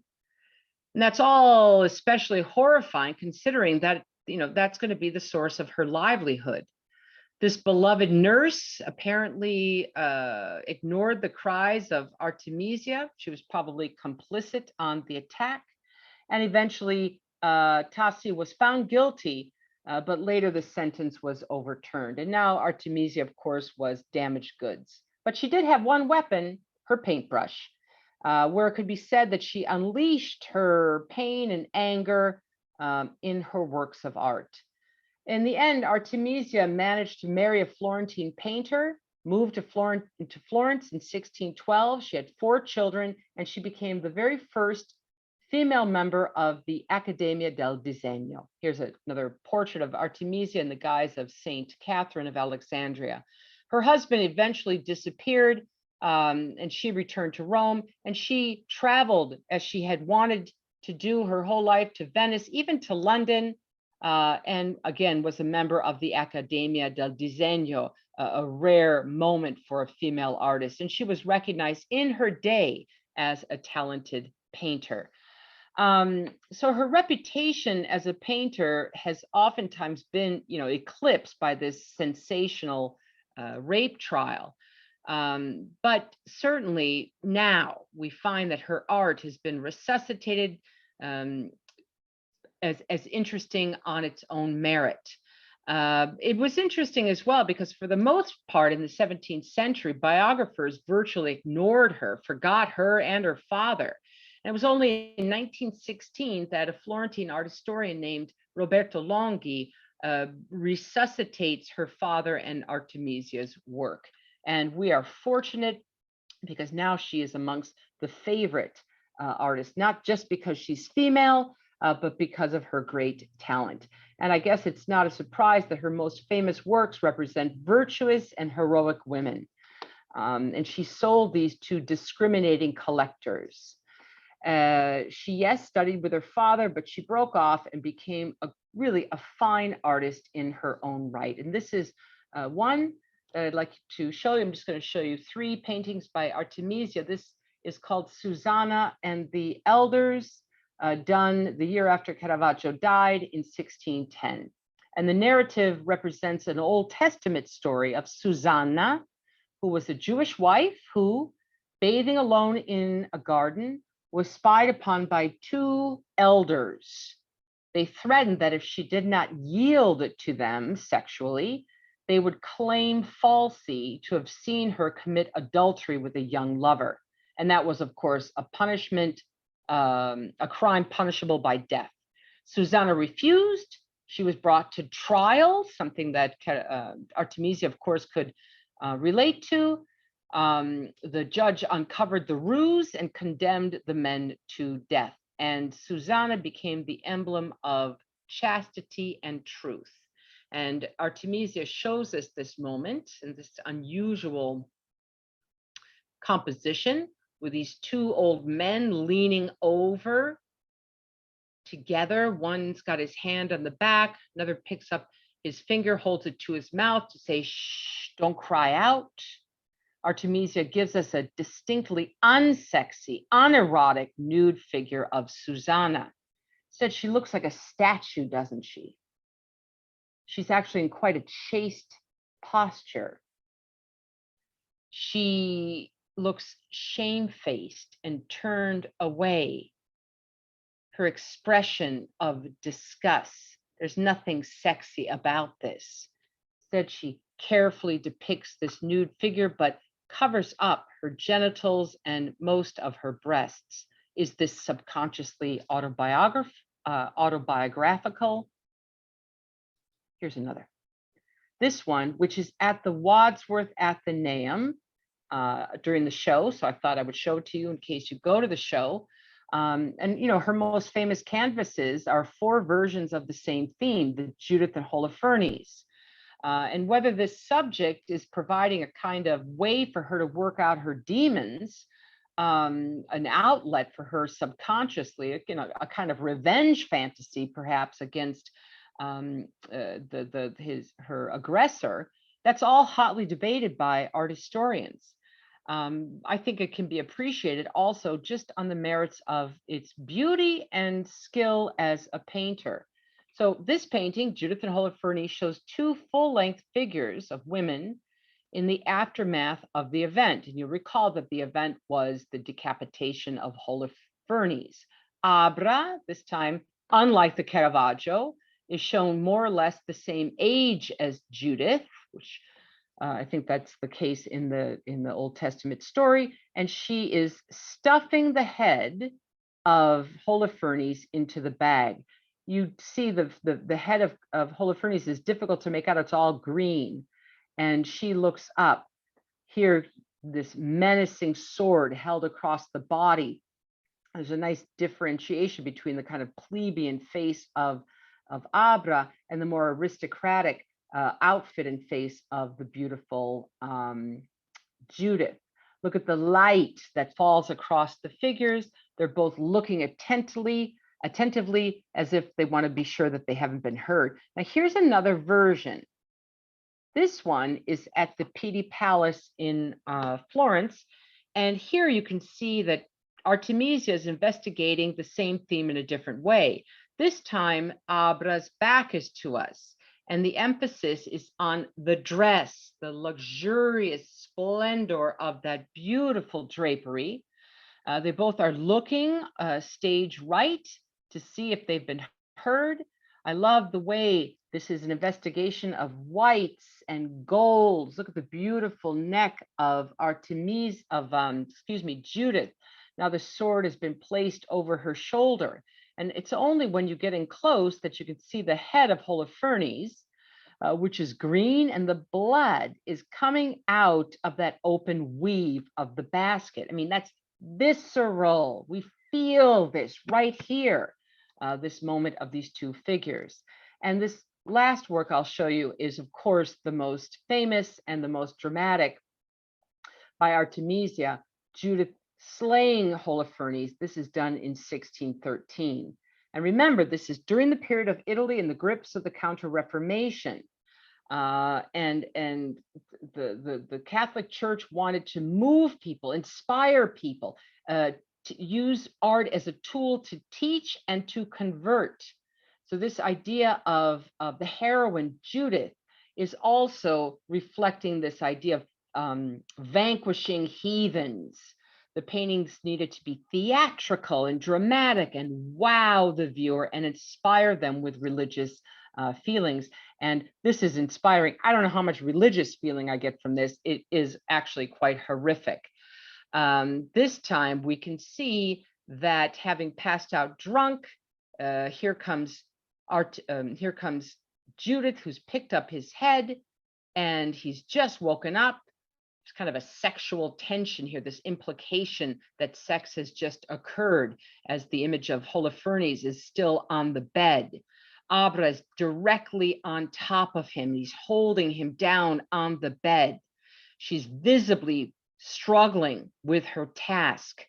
And that's all especially horrifying considering that, that's going to be the source of her livelihood. This beloved nurse apparently ignored the cries of Artemisia. She was probably complicit on the attack. And eventually Tassi was found guilty, but later the sentence was overturned. And now Artemisia, of course, was damaged goods. But she did have one weapon, her paintbrush, where it could be said that she unleashed her pain and anger in her works of art. In the end, Artemisia managed to marry a Florentine painter, moved to Florence in 1612. She had 4 children, and she became the very first female member of the Accademia del Disegno. Here's another portrait of Artemisia in the guise of Saint Catherine of Alexandria. Her husband eventually disappeared, and she returned to Rome, and she traveled as she had wanted to do her whole life, to Venice, even to London, and again was a member of the Accademia del Disegno, a rare moment for a female artist. And she was recognized in her day as a talented painter. So her reputation as a painter has oftentimes been, eclipsed by this sensational rape trial. But certainly now we find that her art has been resuscitated as interesting on its own merit. It was interesting as well because for the most part in the 17th century, biographers virtually ignored her, forgot her and her father. And it was only in 1916 that a Florentine art historian named Roberto Longhi resuscitates her father and Artemisia's work. And we are fortunate because now she is amongst the favorite artists, not just because she's female, but because of her great talent. And I guess it's not a surprise that her most famous works represent virtuous and heroic women. And she sold these to discriminating collectors. She, yes, studied with her father, but she broke off and became really a fine artist in her own right. And this is one that I'd like to show you. I'm just going to show you 3 paintings by Artemisia. This is called Susana and the Elders, done the year after Caravaggio died in 1610. And the narrative represents an Old Testament story of Susana, who was a Jewish wife who, bathing alone in a garden, was spied upon by 2 elders. They threatened that if she did not yield to them sexually, they would claim falsely to have seen her commit adultery with a young lover. And that was, of course, a punishment, a crime punishable by death. Susana refused. She was brought to trial, something that Artemisia, of course, could relate to. The judge uncovered the ruse and condemned the men to death. And Susana became the emblem of chastity and truth. And Artemisia shows us this moment and this unusual composition with these 2 old men leaning over together. One's got his hand on the back, another picks up his finger, holds it to his mouth to say, "Shh, don't cry out." Artemisia gives us a distinctly unsexy, unerotic nude figure of Susana. Instead, she looks like a statue, doesn't she? She's actually in quite a chaste posture. She looks shamefaced and turned away. Her expression of disgust, there's nothing sexy about this. Instead, she carefully depicts this nude figure, but covers up her genitals and most of her breasts. Is this subconsciously autobiographical? Here's another. this one, which is at the Wadsworth Athenaeum during the show. So I thought I would show it to you in case you go to the show. And you know, her most famous canvases are 4 versions of the same theme, the Judith and Holofernes. And whether this subject is providing a kind of way for her to work out her demons, an outlet for her subconsciously, you know, a kind of revenge fantasy, perhaps against her aggressor, that's all hotly debated by art historians. I think it can be appreciated also just on the merits of its beauty and skill as a painter. So this painting, Judith and Holofernes, shows 2 full-length figures of women in the aftermath of the event. And you'll recall that the event was the decapitation of Holofernes. Abra, this time, unlike the Caravaggio, is shown more or less the same age as Judith, which I think that's the case in the Old Testament story. And she is stuffing the head of Holofernes into the bag. You see the head of Holofernes is difficult to make out. It's all green. And she looks up. Here, this menacing sword held across the body. There's a nice differentiation between the kind of plebeian face of Abra and the more aristocratic outfit and face of the beautiful Judith. Look at the light that falls across the figures. They're both looking attentively as if they want to be sure that they haven't been hurt. Now here's another version. This one is at the Pitti Palace in Florence. And here you can see that Artemisia is investigating the same theme in a different way. This time, Abra's back is to us. And the emphasis is on the dress, the luxurious splendor of that beautiful drapery. They both are looking stage right to see if they've been heard. I love the way this is an investigation of whites and golds. Look at the beautiful neck of Judith. Now the sword has been placed over her shoulder. And it's only when you get in close that you can see the head of Holofernes, which is green, and the blood is coming out of that open weave of the basket. I mean, that's visceral. We feel this right here, this moment of these 2 figures. And this last work I'll show you is, of course, the most famous and the most dramatic by Artemisia, Judith slaying Holofernes. This is done in 1613. And remember, this is during the period of Italy in the grips of the Counter-Reformation. And the Catholic Church wanted to move people, inspire people, to use art as a tool to teach and to convert. So this idea of the heroine Judith is also reflecting this idea of vanquishing heathens. The paintings needed to be theatrical and dramatic and wow the viewer and inspire them with religious feelings. And this is inspiring. I don't know how much religious feeling I get from this. It is actually quite horrific. This time we can see that having passed out drunk, here comes Judith, who's picked up his head, and he's just woken up. There's kind of a sexual tension here, this implication that sex has just occurred as the image of Holofernes is still on the bed. Abra is directly on top of him. He's holding him down on the bed. She's visibly struggling with her task.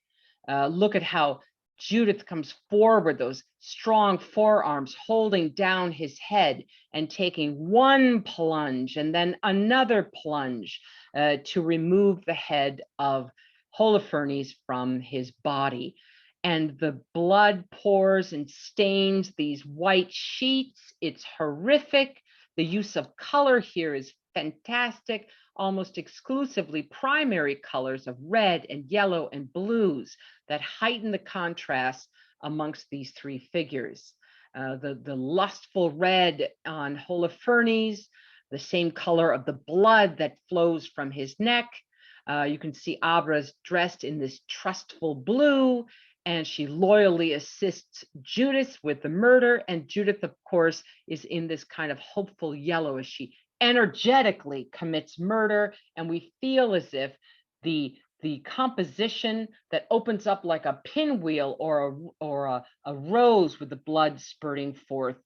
Look at how Judith comes forward, those strong forearms holding down his head and taking one plunge and then another plunge to remove the head of Holofernes from his body. And the blood pours and stains these white sheets. It's horrific. The use of color here is fantastic, almost exclusively primary colors of red and yellow and blues that heighten the contrast amongst these 3 figures. The lustful red on Holofernes, the same color of the blood that flows from his neck. You can see Abra's dressed in this trustful blue, and she loyally assists Judith with the murder. And Judith, of course, is in this kind of hopeful yellow as she energetically commits murder, and we feel as if the composition that opens up like a pinwheel or a rose with the blood spurting forth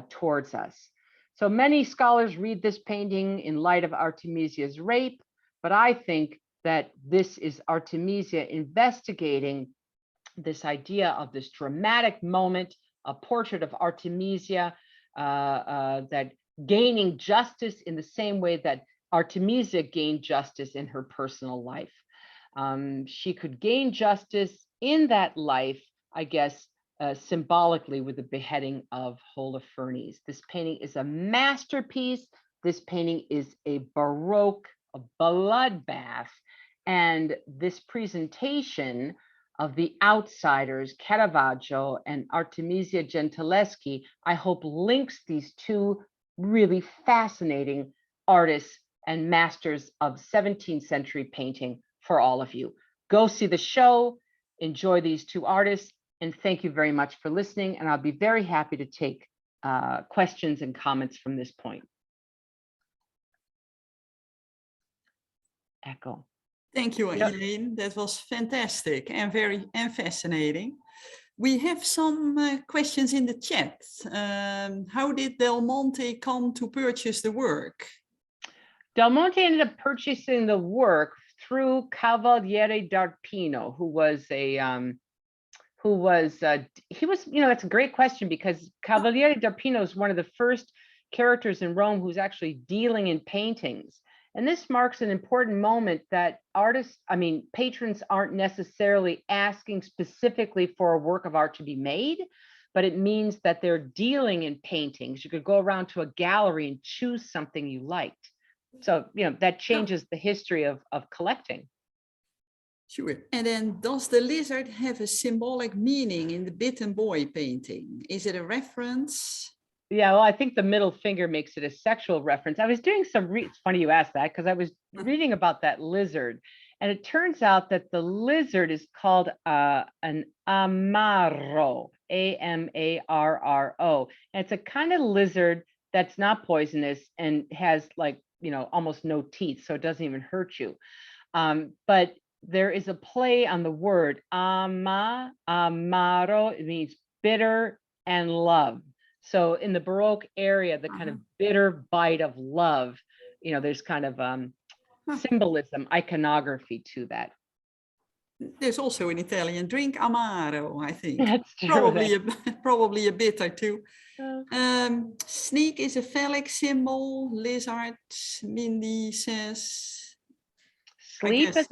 towards us. So many scholars read this painting in light of Artemisia's rape, but I think that this is Artemisia investigating this idea of this dramatic moment, a portrait of Artemisia that gaining justice in the same way that Artemisia gained justice in her personal life. She could gain justice in that life, I guess, symbolically with the beheading of Holofernes. This painting is a masterpiece. This painting is a Baroque bloodbath. And this presentation of the outsiders, Caravaggio and Artemisia Gentileschi, I hope links these two really fascinating artists and masters of 17th century painting for all of you. Go see the show, enjoy these two artists, and thank you very much for listening. And I'll be very happy to take questions and comments from this point. Echo. Thank you, Elaine. That was fantastic and very fascinating. We have some questions in the chat. How did Del Monte come to purchase the work? Del Monte ended up purchasing the work through Cavaliere d'Arpino, who was a that's a great question, because Cavaliere d'Arpino is one of the first characters in Rome who's actually dealing in paintings. And this marks an important moment that patrons aren't necessarily asking specifically for a work of art to be made, but it means that they're dealing in paintings. You could go around to a gallery and choose something you liked. So, that changes the history of collecting. Sure. And then, does the lizard have a symbolic meaning in the Bitten boy painting? Is it a reference? Yeah, well, I think the middle finger makes it a sexual reference. I was doing it's funny you asked that, because I was reading about that lizard, and it turns out that the lizard is called an amaro, A-M-A-R-R-O. And it's a kind of lizard that's not poisonous and has almost no teeth, so it doesn't even hurt you. But there is a play on the word amaro. It means bitter and love. So in the Baroque area, the kind of bitter bite of love, there's kind of symbolism, iconography to that. There's also an Italian drink, Amaro, I think. That's true. Probably a bitter too. Snake is a phallic symbol. Lizard, Mindy says. Sleep as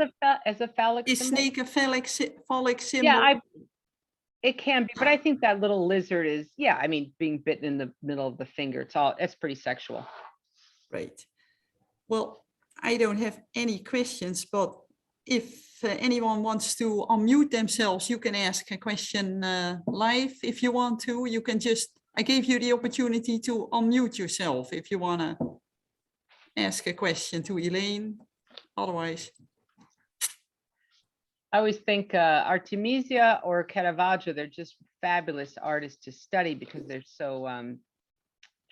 a phallic symbol? Is snake a phallic symbol? Yeah, it can be, but I think that little lizard is, being bitten in the middle of the finger. It's pretty sexual. Right. Well, I don't have any questions, but if anyone wants to unmute themselves, you can ask a question live. If you want to, you can I gave you the opportunity to unmute yourself if you want to ask a question to Elaine. Otherwise. I always think Artemisia or Caravaggio, they're just fabulous artists to study because they're so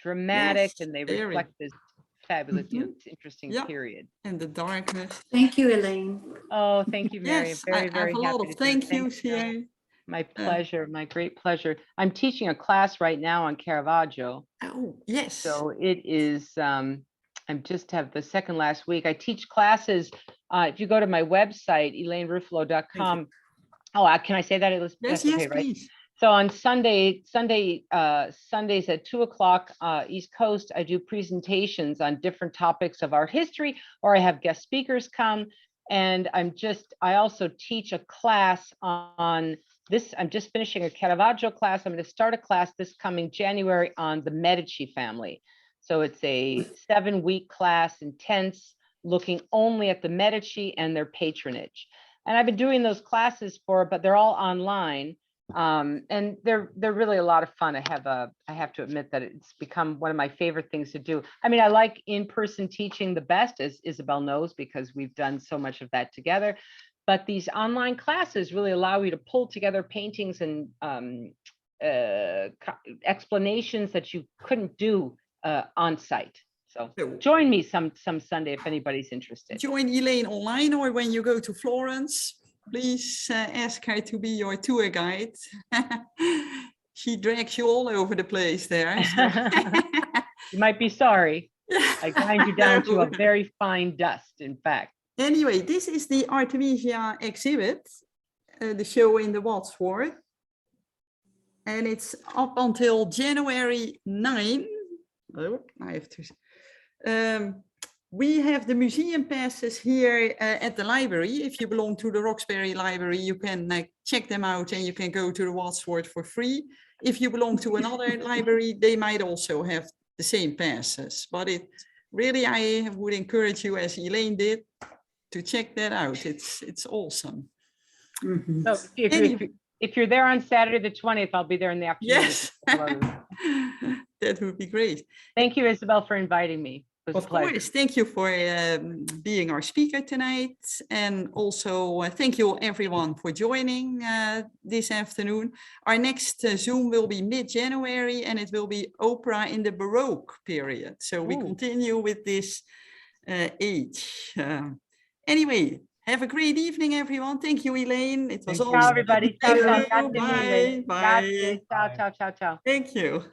dramatic, and they reflect this fabulous, interesting period. And the darkness. Thank you, Elaine. Oh, thank you, Mary. Yes, very, I have a lot of thank yous here. My pleasure, my great pleasure. I'm teaching a class right now on Caravaggio. Oh, yes. So it is, I just have the second last week. I teach classes. If you go to my website, elaineruffalo.com. Oh, can I say that? Yes, that's yes, okay, right? please. So on Sundays at 2:00 East Coast, I do presentations on different topics of art history, or I have guest speakers come. And I also teach a class on this. I'm just finishing a Caravaggio class. I'm going to start a class this coming January on the Medici family. So it's a 7-week class, intense, looking only at the Medici and their patronage. And I've been doing those classes but they're all online. And they're really a lot of fun. I have to admit that it's become one of my favorite things to do. I mean, I like in-person teaching the best, as Isabel knows, because we've done so much of that together. But these online classes really allow you to pull together paintings and explanations that you couldn't do on site. So So join me some Sunday if anybody's interested. join Elaine online, or when you go to Florence, please ask her to be your tour guide. She drags you all over the place there. So. You might be sorry. I grind you down to a very fine dust, in fact. Anyway, this is the Artemisia exhibit, the show in the Wadsworth. And it's up until January 9. Oh, I have to. We have the museum passes here at the library. If you belong to the Roxbury Library, you can check them out and you can go to the Wadsworth for free. If you belong to another library, they might also have the same passes. But it really, I would encourage you, as Elaine did, to check that out. It's awesome. Mm-hmm. So if you're there on Saturday the 20th, I'll be there in the afternoon. Yes, that would be great. Thank you, Isabel, for inviting me. Of course, thank you for being our speaker tonight. And also thank you everyone for joining this afternoon. Our next Zoom will be mid-January and it will be opera in the Baroque period. So we continue with this age. Anyway, have a great evening, everyone. Thank you, Elaine. It was awesome. Ciao, everybody. Ciao, ciao. Bye. Bye. Ciao, ciao, ciao. Thank you.